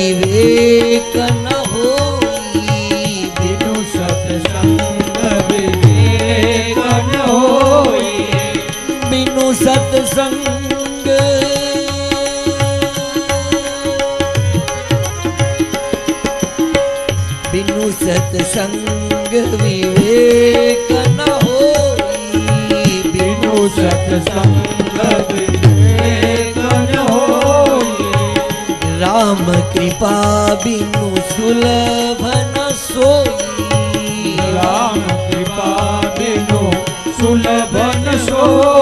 विवेक न होई, बिनु सत्संग विवेक न होई, बिनु सत्संग बिनु सत्संग विवेक न होई, बिनु सत्संग विवेक न होई, राम कृपा बिनु सुलभ न सोई, राम कृपा बिनु सुलभ न सोई,